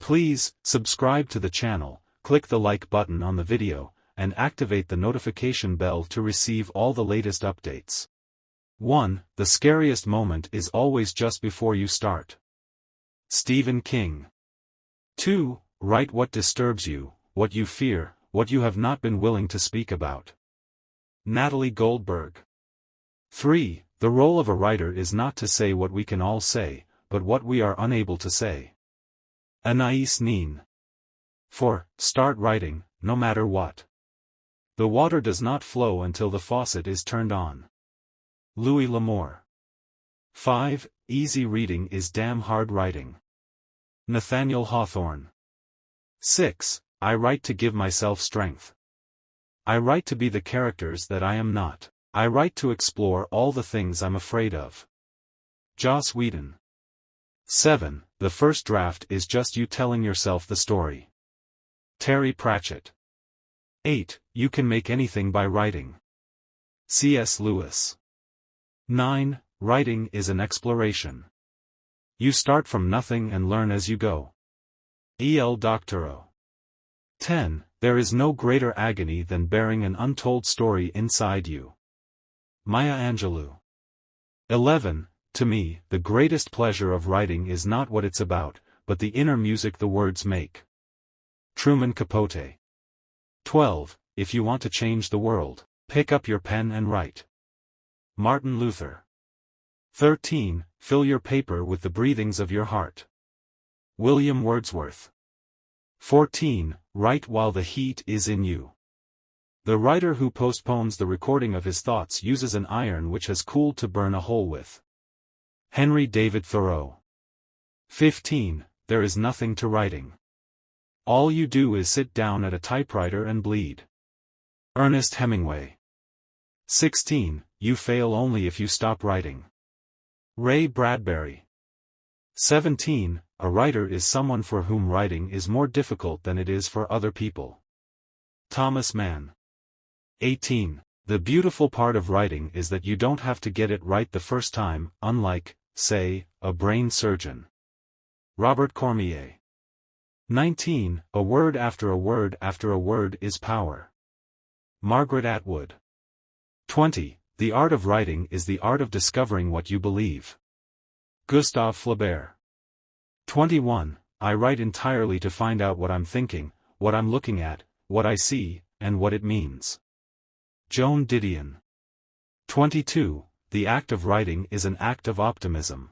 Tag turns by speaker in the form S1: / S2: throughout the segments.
S1: Please, subscribe to the channel, click the like button on the video, and activate the notification bell to receive all the latest updates. 1. The scariest moment is always just before you start. Stephen King. 2. Write what disturbs you, what you fear, what you have not been willing to speak about. Natalie Goldberg. 3. The role of a writer is not to say what we can all say, but what we are unable to say. Anais Nin. 4. Start writing, no matter what. The water does not flow until the faucet is turned on. Louis L'Amour. 5. Easy reading is damn hard writing. Nathaniel Hawthorne. 6. I write to give myself strength. I write to be the characters that I am not. I write to explore all the things I'm afraid of. Joss Whedon. 7. The first draft is just you telling yourself the story. Terry Pratchett. 8. You can make anything by writing. C.S. Lewis. 9. Writing is an exploration. You start from nothing and learn as you go. E.L. Doctorow. 10. There is no greater agony than bearing an untold story inside you. Maya Angelou. 11. To me, the greatest pleasure of writing is not what it's about, but the inner music the words make. Truman Capote. 12. If you want to change the world, pick up your pen and write. Martin Luther. 13. Fill your paper with the breathings of your heart. William Wordsworth. 14. Write while the heat is in you. The writer who postpones the recording of his thoughts uses an iron which has cooled to burn a hole with. Henry David Thoreau. 15. There is nothing to writing. All you do is sit down at a typewriter and bleed. Ernest Hemingway. 16. You fail only if you stop writing. Ray Bradbury. 17. A writer is someone for whom writing is more difficult than it is for other people. Thomas Mann. 18. The beautiful part of writing is that you don't have to get it right the first time, unlike, say, a brain surgeon. Robert Cormier. 19. A word after a word after a word is power. Margaret Atwood. 20. The art of writing is the art of discovering what you believe. Gustave Flaubert. 21. I write entirely to find out what I'm thinking, what I'm looking at, what I see, and what it means. Joan Didion. 22. The act of writing is an act of optimism.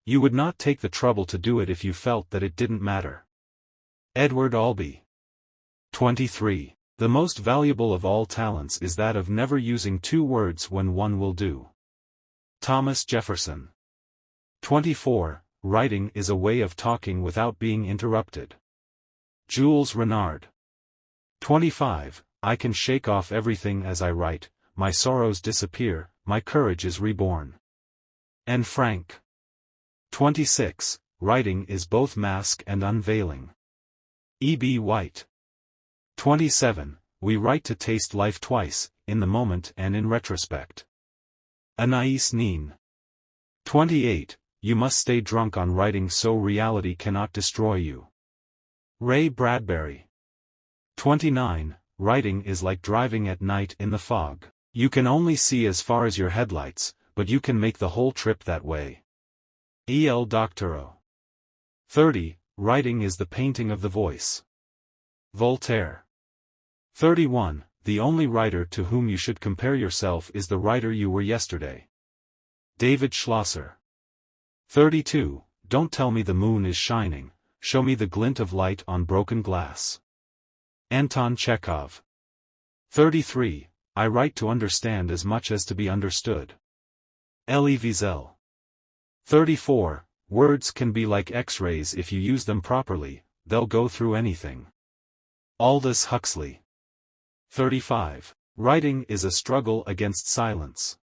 S1: You would not take the trouble to do it if you felt that it didn't matter. Edward Albee. 23. The most valuable of all talents is that of never using two words when one will do. Thomas Jefferson. 24. Writing is a way of talking without being interrupted. Jules Renard. 25. I can shake off everything as I write, my sorrows disappear, my courage is reborn. Anne Frank. 26. Writing is both mask and unveiling. E.B. White. 27. We write to taste life twice, in the moment and in retrospect. Anais Nin. 28. You must stay drunk on writing so reality cannot destroy you. Ray Bradbury. 29. Writing is like driving at night in the fog. You can only see as far as your headlights, but you can make the whole trip that way. E.L. Doctorow. 30. Writing is the painting of the voice. Voltaire. 31. The only writer to whom you should compare yourself is the writer you were yesterday. David Schlosser. 32. Don't tell me the moon is shining, show me the glint of light on broken glass. Anton Chekhov. 33. I write to understand as much as to be understood. Elie Wiesel. 34. Words can be like X-rays if you use them properly, they'll go through anything. Aldous Huxley. 35. Writing is a struggle against silence.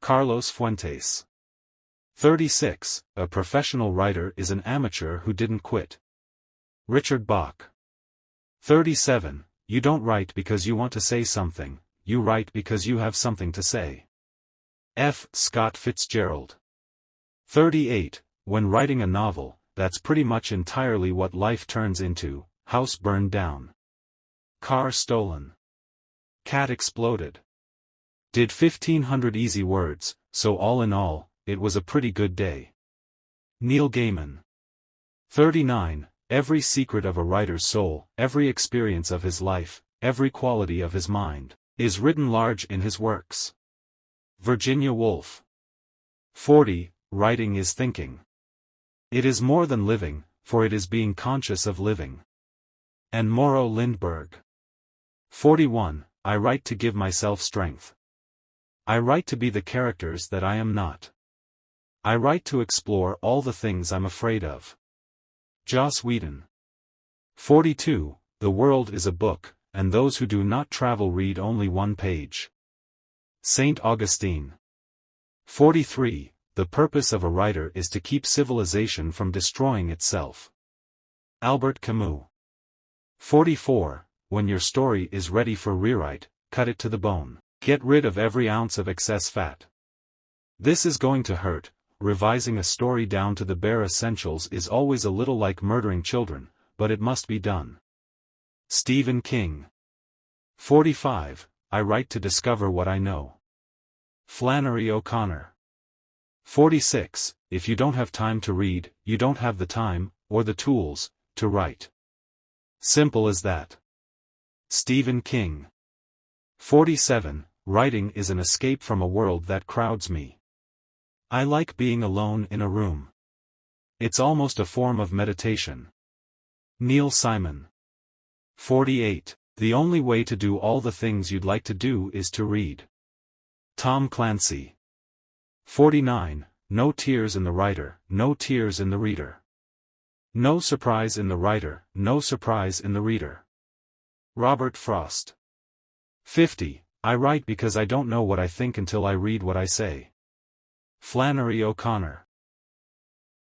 S1: Carlos Fuentes. 36. A professional writer is an amateur who didn't quit. Richard Bach. 37. You don't write because you want to say something, you write because you have something to say. F. Scott Fitzgerald. 38. When writing a novel, that's pretty much entirely what life turns into: house burned down, car stolen, cat exploded. Did 1500 easy words, so all in all, it was a pretty good day. Neil Gaiman. 39. Every secret of a writer's soul, every experience of his life, every quality of his mind, is written large in his works. Virginia Woolf. 40. Writing is thinking. It is more than living, for it is being conscious of living. And Morrow Lindbergh. 41. I write to give myself strength. I write to be the characters that I am not. I write to explore all the things I'm afraid of. Joss Whedon. 42. The world is a book, and those who do not travel read only one page. Saint Augustine. 43. The purpose of a writer is to keep civilization from destroying itself. Albert Camus. 44. When your story is ready for rewrite, cut it to the bone. Get rid of every ounce of excess fat. This is going to hurt. Revising a story down to the bare essentials is always a little like murdering children, but it must be done. Stephen King. 45. I write to discover what I know. Flannery O'Connor. 46. If you don't have time to read, you don't have the time, or the tools, to write. Simple as that. Stephen King. 47. Writing is an escape from a world that crowds me. I like being alone in a room. It's almost a form of meditation. Neil Simon. 48. The only way to do all the things you'd like to do is to read. Tom Clancy. 49. No tears in the writer, no tears in the reader. No surprise in the writer, no surprise in the reader. Robert Frost. 50. I write because I don't know what I think until I read what I say. Flannery O'Connor.